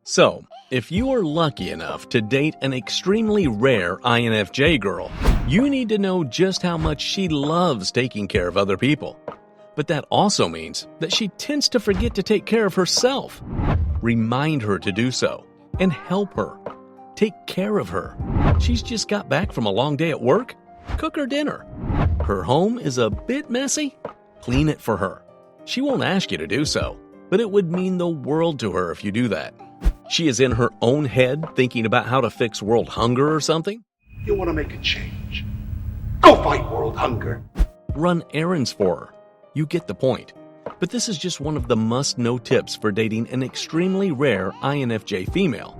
So, if you are lucky enough to date an extremely rare INFJ girl, you need to know just how much she loves taking care of other people. But that also means that she tends to forget to take care of herself. Remind her to do so and help her. Take care of her. She's just got back from a long day at work. Cook her dinner. Her home is a bit messy. Clean it for her. She won't ask you to do so, but it would mean the world to her if you do that. She is in her own head thinking about how to fix world hunger or something. You want to make a change? Go fight world hunger. Run errands for her. You get the point. But this is just one of the must-know tips for dating an extremely rare INFJ female.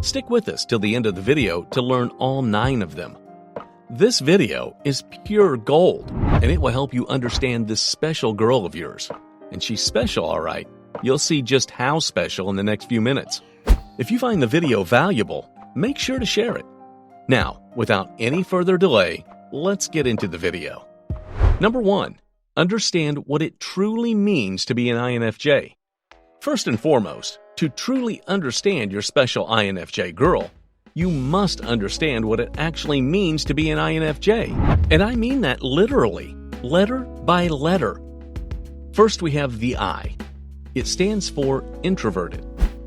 Stick with us till the end of the video to learn all 9 of them. This video is pure gold, and it will help you understand this special girl of yours. And she's special, all right. You'll see just how special in the next few minutes. If you find the video valuable, make sure to share it. Now, without any further delay, let's get into the video. Number 1. Understand what it truly means to be an INFJ. First and foremost, to truly understand your special INFJ girl, you must understand what it actually means to be an INFJ. And I mean that literally, letter by letter. First, we have the I. It stands for introverted,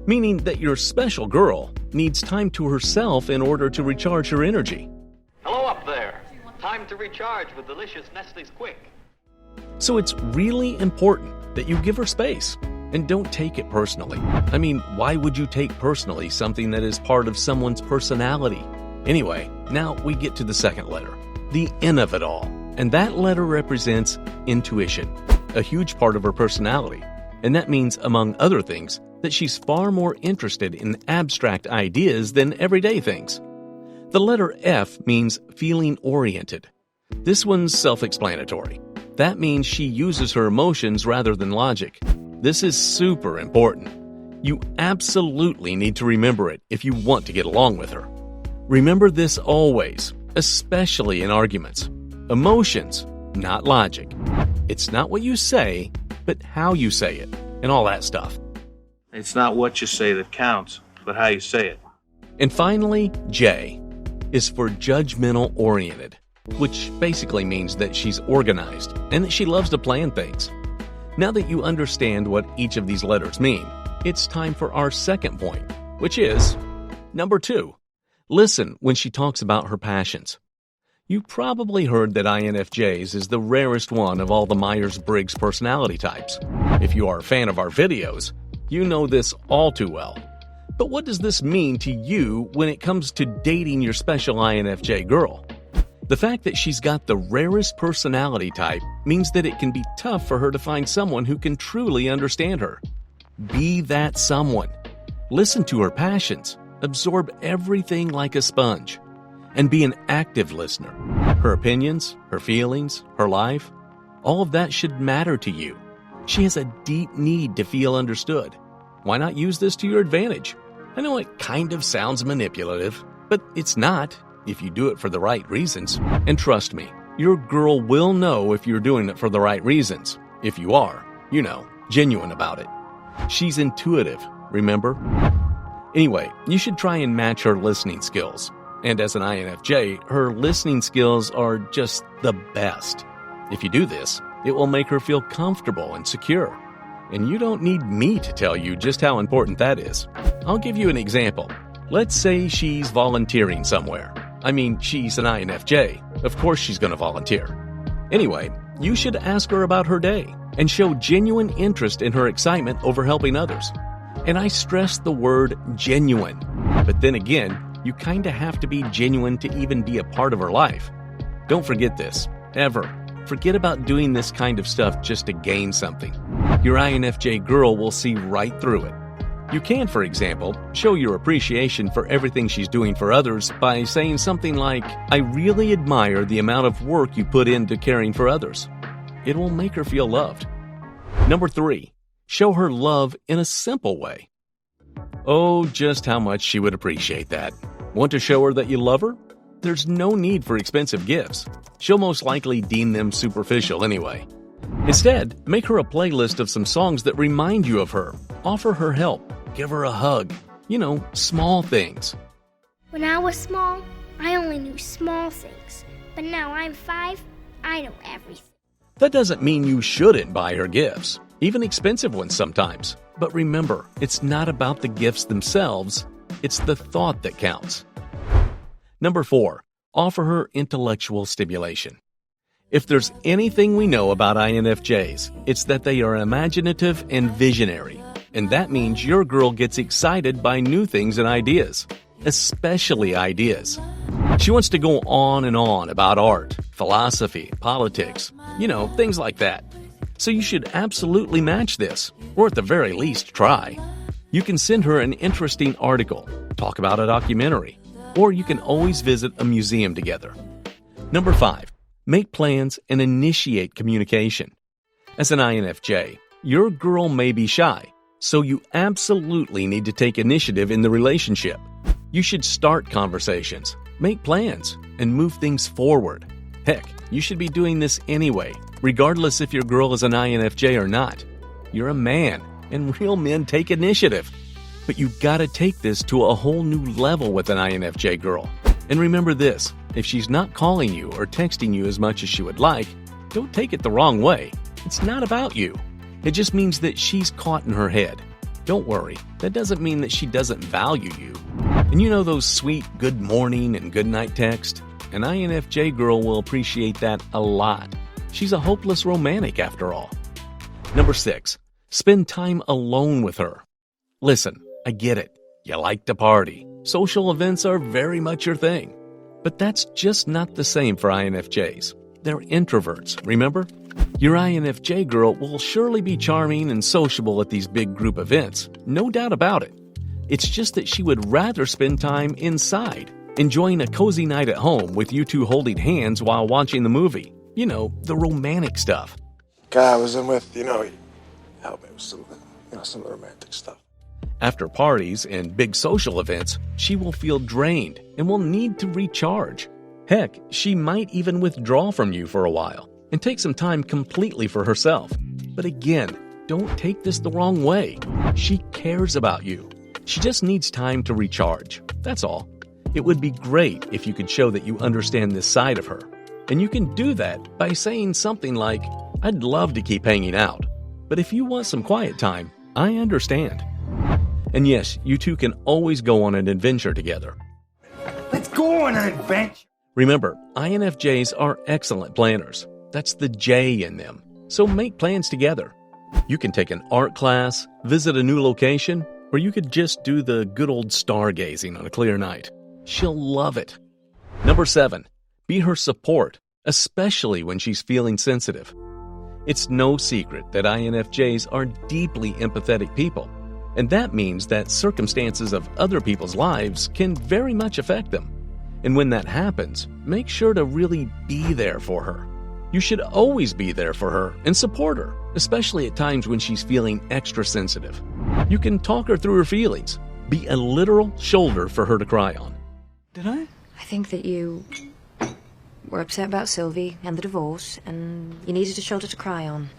meaning that your special girl needs time to herself in order to recharge her energy. Hello up there. Time to recharge with delicious Nestle's Quick. So it's really important that you give her space and don't take it personally. I mean, why would you take personally something that is part of someone's personality? Anyway, now we get to the second letter, the N of it all. And that letter represents intuition, a huge part of her personality. And that means, among other things, that she's far more interested in abstract ideas than everyday things. The letter F means feeling oriented. This one's self-explanatory. That means she uses her emotions rather than logic. This is super important. You absolutely need to remember it if you want to get along with her. Remember this always, especially in arguments. Emotions, not logic. It's not what you say, but how you say it, and all that stuff. It's not what you say that counts, but how you say it. And finally, J is for judgmental oriented, which basically means that she's organized and that she loves to plan things. Now that you understand what each of these letters mean, it's time for our second point, which is number 2. Listen when she talks about her passions. You probably heard that INFJs is the rarest one of all the Myers-Briggs personality types. If you are a fan of our videos, you know this all too well. But what does this mean to you when it comes to dating your special INFJ girl? The fact that she's got the rarest personality type means that it can be tough for her to find someone who can truly understand her. Be that someone. Listen to her passions, absorb everything like a sponge, and be an active listener. Her opinions, her feelings, her life, all of that should matter to you. She has a deep need to feel understood. Why not use this to your advantage? I know it kind of sounds manipulative, but it's not if you do it for the right reasons. And trust me, your girl will know if you're doing it for the right reasons. If you are, genuine about it. She's intuitive, remember? Anyway, you should try and match her listening skills. And as an INFJ, her listening skills are just the best. If you do this, it will make her feel comfortable and secure. And you don't need me to tell you just how important that is. I'll give you an example. Let's say she's volunteering somewhere. I mean, she's an INFJ. Of course she's going to volunteer. Anyway, you should ask her about her day and show genuine interest in her excitement over helping others. And I stress the word genuine. But then again, you kind of have to be genuine to even be a part of her life. Don't forget this, ever. Forget about doing this kind of stuff just to gain something. Your INFJ girl will see right through it. You can, for example, show your appreciation for everything she's doing for others by saying something like, "I really admire the amount of work you put into caring for others." It will make her feel loved. Number 3, show her love in a simple way. Oh, just how much she would appreciate that. Want to show her that you love her? There's no need for expensive gifts. She'll most likely deem them superficial anyway. Instead, make her a playlist of some songs that remind you of her. Offer her help. Give her a hug. Small things. When I was small, I only knew small things. But now I'm 5, I know everything. That doesn't mean you shouldn't buy her gifts, even expensive ones sometimes. But remember, it's not about the gifts themselves, it's the thought that counts. Number 4, offer her intellectual stimulation. If there's anything we know about INFJs, it's that they are imaginative and visionary. And that means your girl gets excited by new things and ideas, especially ideas. She wants to go on and on about art, philosophy, politics, things like that. So you should absolutely match this, or at the very least try. You can send her an interesting article, talk about a documentary, or you can always visit a museum together. Number 5, make plans and initiate communication. As an INFJ, your girl may be shy, so you absolutely need to take initiative in the relationship. You should start conversations, make plans, and move things forward. Heck, you should be doing this anyway, regardless if your girl is an INFJ or not. You're a man, and real men take initiative. But you've got to take this to a whole new level with an INFJ girl. And remember this, if she's not calling you or texting you as much as she would like, don't take it the wrong way. It's not about you. It just means that she's caught in her head. Don't worry, that doesn't mean that she doesn't value you. And those sweet good morning and good night texts? An INFJ girl will appreciate that a lot. She's a hopeless romantic after all. Number 6, spend time alone with her. Listen, I get it. You like to party. Social events are very much your thing. But that's just not the same for INFJs. They're introverts, remember? Your INFJ girl will surely be charming and sociable at these big group events, no doubt about it. It's just that she would rather spend time inside, enjoying a cozy night at home with you two holding hands while watching the movie. The romantic stuff. Guy I was in with, he helped me with some of the romantic stuff. After parties and big social events, she will feel drained and will need to recharge. Heck, she might even withdraw from you for a while and take some time completely for herself. But again, don't take this the wrong way. She cares about you. She just needs time to recharge. That's all. It would be great if you could show that you understand this side of her. And you can do that by saying something like, I'd love to keep hanging out, but if you want some quiet time, I understand. And yes, you two can always go on an adventure together. Let's go on an adventure. Remember, INFJs are excellent planners. That's the J in them. So make plans together. You can take an art class, visit a new location, or you could just do the good old stargazing on a clear night. She'll love it. Number 7, be her support, especially when she's feeling sensitive. It's no secret that INFJs are deeply empathetic people, and that means that circumstances of other people's lives can very much affect them. And when that happens, make sure to really be there for her. You should always be there for her and support her, especially at times when she's feeling extra sensitive. You can talk her through her feelings. Be a literal shoulder for her to cry on. Did I? I think that you were upset about Sylvie and the divorce, and you needed a shoulder to cry on.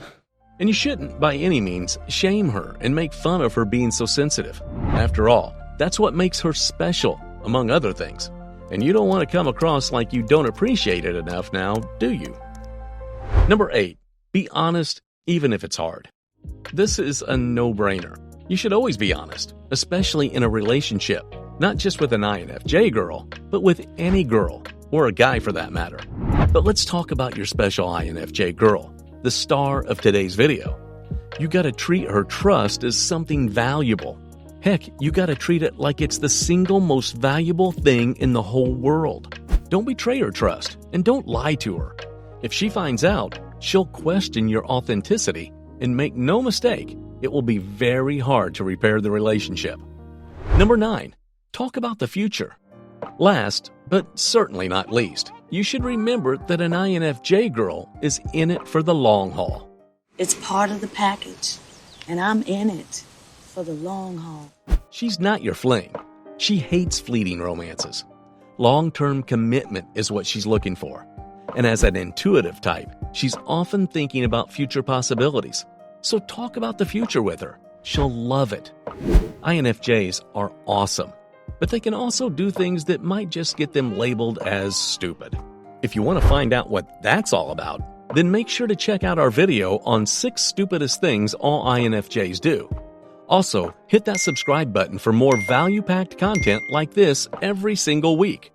And you shouldn't, by any means, shame her and make fun of her being so sensitive. After all, that's what makes her special, among other things. And you don't want to come across like you don't appreciate it enough now, do you? Number 8, be honest, even if it's hard. This is a no-brainer. You should always be honest, especially in a relationship, not just with an INFJ girl, but with any girl, or a guy for that matter. But let's talk about your special INFJ girl, the star of today's video. You gotta treat her trust as something valuable. Heck, you gotta treat it like it's the single most valuable thing in the whole world. Don't betray her trust, and don't lie to her. If she finds out, she'll question your authenticity, and make no mistake, it will be very hard to repair the relationship. Number 9, talk about the future. Last, but certainly not least, you should remember that an INFJ girl is in it for the long haul. It's part of the package, and I'm in it for the long haul. She's not your fling. She hates fleeting romances. Long-term commitment is what she's looking for. And as an intuitive type, she's often thinking about future possibilities. So talk about the future with her. She'll love it. INFJs are awesome, but they can also do things that might just get them labeled as stupid. If you want to find out what that's all about, then make sure to check out our video on 6 stupidest things all INFJs do. Also, hit that subscribe button for more value-packed content like this every single week.